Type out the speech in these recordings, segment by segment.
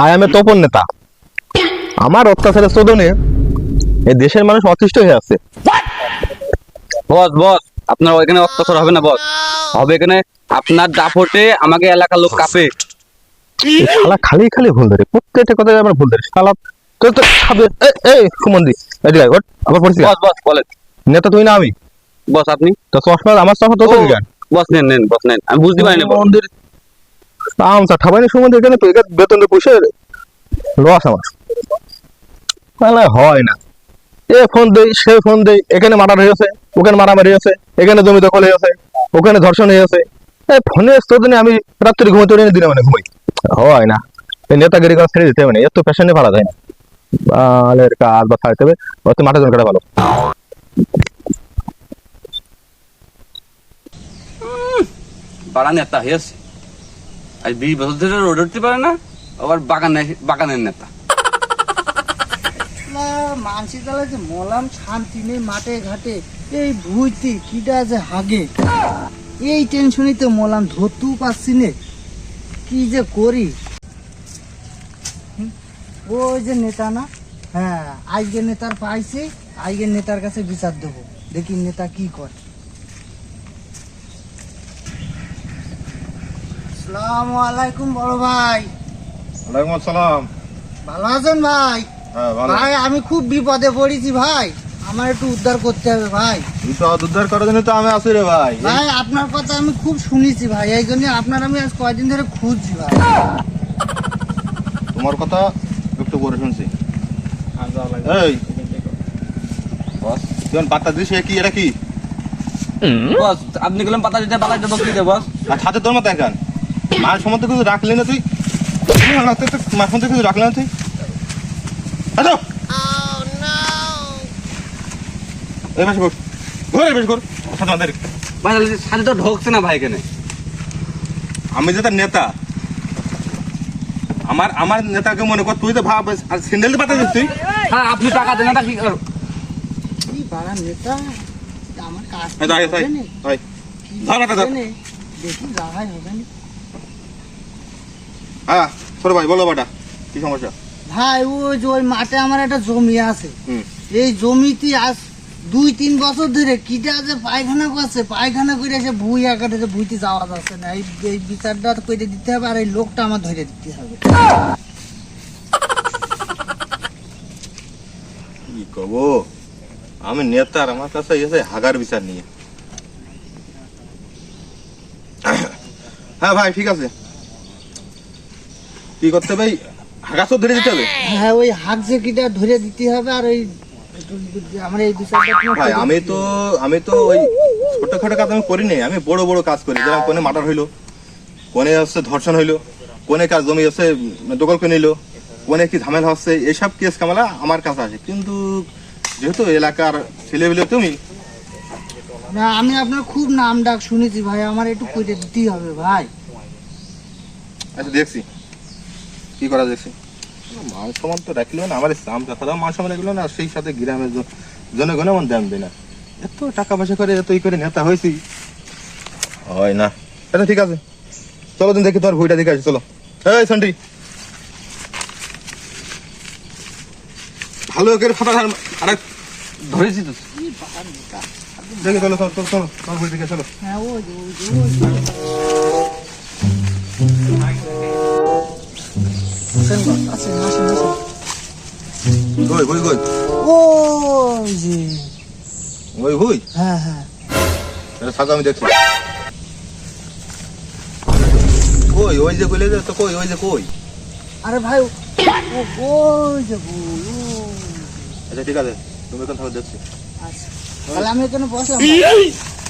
I M A Tapan নেতা। আমার অত্যাচারের শোধনে এই দেশের মানুষ অতিষ্ঠ হয়ে আছে। বস বস, আপনার ওইখানে অত্যাচার হবে না বস, হবে এখানে আপনার দাপটে আমাকে এলাকার লোক কাঁপে। এই শালা খালি খালি ভুল ধরে, প্রত্যেকটা কথায় আমার ভুল ধরে শালা। তোর তো এই সুমন্দি, এদিকে আয়, ওঠ। আবার পড়ছিস বস বস বলেন। নেতা তুই না আমি? বস আপনি? তো চশমা আমার চশমা তোর ও, থেকে কেন? বস নেন নেন বস নেন, আমি বুঝতে পারিনি বস। মন্দির আমসা ঠাবাইনি সুমন্দি, এখানে তো এখানে বেতন পুষে লস আমার। তাহলে হয় না, এ ফোন দেই সে ফোন দেই, এখানে মারামারি হয়েছে, ওখানে মারামারি হয়েছে, এখানে জমি দখল হয়েছে, ওখানে ধর্ষণ হয়েছে। এই ফোনে তোদিনে আমি রাত্রি ঘুমাইতে পারি না, দিনে মানে ঘুমাই। হয় না, এই নেতাগিরি কাজ ছেড়ে দিতে হবে না, এত পেশেন্টে পারা যায় না। বালের কাজ বা ছাড়তে হবে, হয়তো মাঠে জন কাটা ভালো। বাড়া নেতা হয়েছে, আজ 20 বছর ধরে রোড উঠতে পারে না, আবার বাগানের নেতা। মানসি তালে যে মলাম শান্তি নেই মাঠে ঘাটে, এই ভুইতি কিটা যে হাগে, এই টেনশনই তো মলাম ধরতেও পারছি নে, কি যে করি। ওই যে নেতা না, হ্যাঁ আজকে নেতার পাইছি, আজকে নেতার কাছে বিচার দেবো, দেখি নেতা কি করে। আসসালামু আলাইকুম বড় ভাই। ওয়ালাইকুম আসসালাম। ভালো আছেন ভাই? হ্যাঁ ভালো। ভাই আমি খুব বিপদে পড়েছি ভাই, আমার একটু উদ্ধার করতে হবে ভাই। তুই তো উদ্ধার করার জন্য তো আমি আছি রে ভাই। ভাই আপনার কথা আমি খুব শুনেছি ভাই, এই জন্য আপনার আমি আজ কয়দিন ধরে খুঁজছি ভাই। তোমার কথা একটু করে শুনছি। এই বস তুই পাত্তা দিস, কি এটা কি? বস আপনি গেলাম পাতা দিতে, পাতা দেবো কি দেব বস? আর ছাতে তোর মতো এখন মায়ের সময় কিছু রাখলি না তুই, মায়ের সময় কিছু রাখলি না তুই। আচ্ছা এই বেশ কর, ঘরে বেশ কর। ভাই সাথে তো ঢোকছে না ভাই এখানে। আমি যে তার নেতা, আমার আমার নেতাকে মনে কর, তুই তো ভাব আর সিন্ডেল পাতা দিস তুই। হ্যাঁ আপনি টাকা দেন না কি করো? কি বাড়া নেতা, আমার কাজ এই দাঁড়িয়ে থাক, এই ধর মাথা ধর। দেখি যাহাই হবে না। হ্যাঁ ছোট ভাই বলো বাটা, কি সমস্যা? ভাই ওই যে ওই মাঠে আমার একটা জমি আছে, হুম। এই জমিতে আজ 2-3 বছর ধরে কিটা যে পায়খানা করছে, পায়খানা করে এসে ভুই আকারে ভুইতে যাওয়া যাচ্ছে না, এই বিচারটা করে দিতে হবে, আর এই লোকটা আমার ধরে দিতে হবে। কি কব, আমি নেতার আমার কাছে এসে হাগার বিচার নিয়ে। হ্যাঁ ভাই ঠিক আছে, কি করতে হবে? হাগাছ ধরে দিতে হবে। হ্যাঁ ওই হাত যে কিটা ধরে দিতে হবে, আর ওই আমার এই বিচারটা তোমার ভাই করে আমি দিতে তো হবে। আমি তো ওই ছোটখাটো কাজ আমি করি নাই, আমি বড় বড় কাজ করি। যেরকম কোনে মার্ডার হইলো, কোনে হচ্ছে ধর্ষণ হইলো, কোনে কাজ জমি হচ্ছে দখল করে নিল, কোনে কি ঝামেলা হচ্ছে, এইসব কেস কামালা আমার কাছে আসে। কিন্তু যেহেতু এলাকার ছেলেবেলে তুমি, না আমি আপনার খুব নাম ডাক শুনেছি ভাই, আমার একটু করে দিতেই হবে ভাই। আচ্ছা দেখছি কি করা, দেখছি। মান সম্মান তো রাখলো না, আমার দাম কথা মান সম্মান রাখলো না, সেই সাথে গ্রামের জনগণ এমন দাম দেয় না। এত টাকা পয়সা করে এত ই করে নেতা হয়েছি, হয় না। আচ্ছা ঠিক আছে, চলো দিন দেখি তোমার ভুইটা দেখে আসি, চলো। এই সন্টি ভালো করে ফাটা আরে ধরেছি তো। দেখি, চলো চলো চলো চলো তোমার ভুই দেখে চলো। হ্যাঁ ওই যে, ওই যে, ওই যে। আসেন বাস, আসেন, আসেন, আসেন। ওই ভুই কই? ওই যে, ওই ভুই? হ্যাঁ হ্যাঁ। এটা থাকো, আমি দেখছি। কই ওই যে কইলে যে, তো কই ওই যে কই? আরে ভাই ওই যে ওই, আচ্ছা ঠিক আছে, তুমি এখন থাকো, দেখছি। আচ্ছা তাহলে আমি এখানে বসলাম,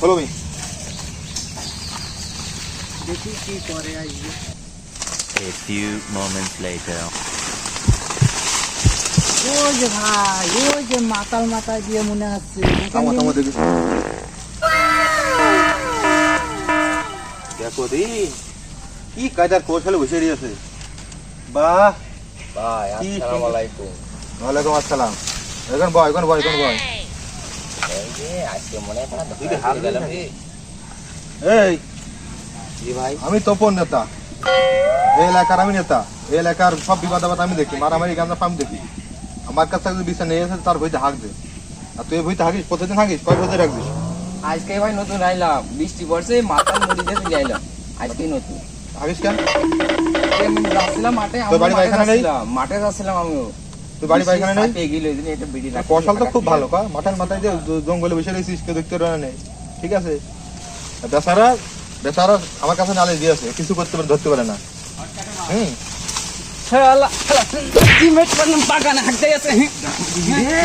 বলো মি। দেখি কি করে আসবে। A few moments later. ওই যে ভাই, ওই যে মাতাল মাথায় দিয়ে মনে আসছে। থামো থামো দেখি। দেখো দি কি কায়দার কৌশলে বসে রয়েছে। বাহ ভাই আসসালামু আলাইকুম। ওয়ালাইকুম আসসালাম। এখন বয়, এখন বয়, এখন বয়। এই যে আজকে মনে হয় তুই কি হাল গেলাম রে। এই জি ভাই। আমি তপন নেতা, এই এলাকার আমি নেতা। এই এলাকার সব বিবাদ আবাদ আমি দেখি, মারামারি গাঁজা পাম দেখি। আমার কাছে যদি বিচার নিয়ে এসে তার ভইতে হাঁক দে। আর তুই ভইতে হাঁকিস, প্রতিদিন হাঁকিস, কয় বছর রাখছিস? আজকে ভাই নতুন আইলাম, বৃষ্টি পড়ছে মাথার মুড়ি দিয়ে চলে আইলাম, আজকেই নতুন। হাঁকিস কেন? আমি যাচ্ছিলাম মাঠে, তোর বাড়ি পায়খানা নেই? মাঠে যাচ্ছিলাম আমিও। তুই বাড়ি পায়খানা নেই? এগিয়ে লই দিন, এটা বিড়ি রাখ। কৌশল তো খুব ভালো, কা মাথার মাথায় যে জঙ্গলে বসে রয়েছিস, কেউ দেখতে পারে না। ঠিক আছে, বেচারা বেচারা আমার কাছে নালিশ দিয়েছে, কিছু করতে পারে, ধরতে পারে না। শালা টিমমেট করলাম বাগানে হাঁকতে আছে।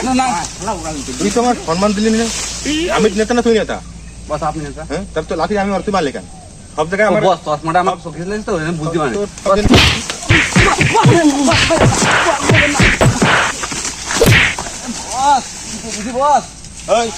না না তুই তো আমার সম্মান দিলি না। আমি নেতা না তুই নেতা? বস আপনি নেতা। হ্যাঁ, তার তো লাঠি আমি আর তুই মালিকান সব জায়গায়। আমার বস চশমাটা আমার চোখে লেগেছে তো বুঝতে পারি। বস, বস এই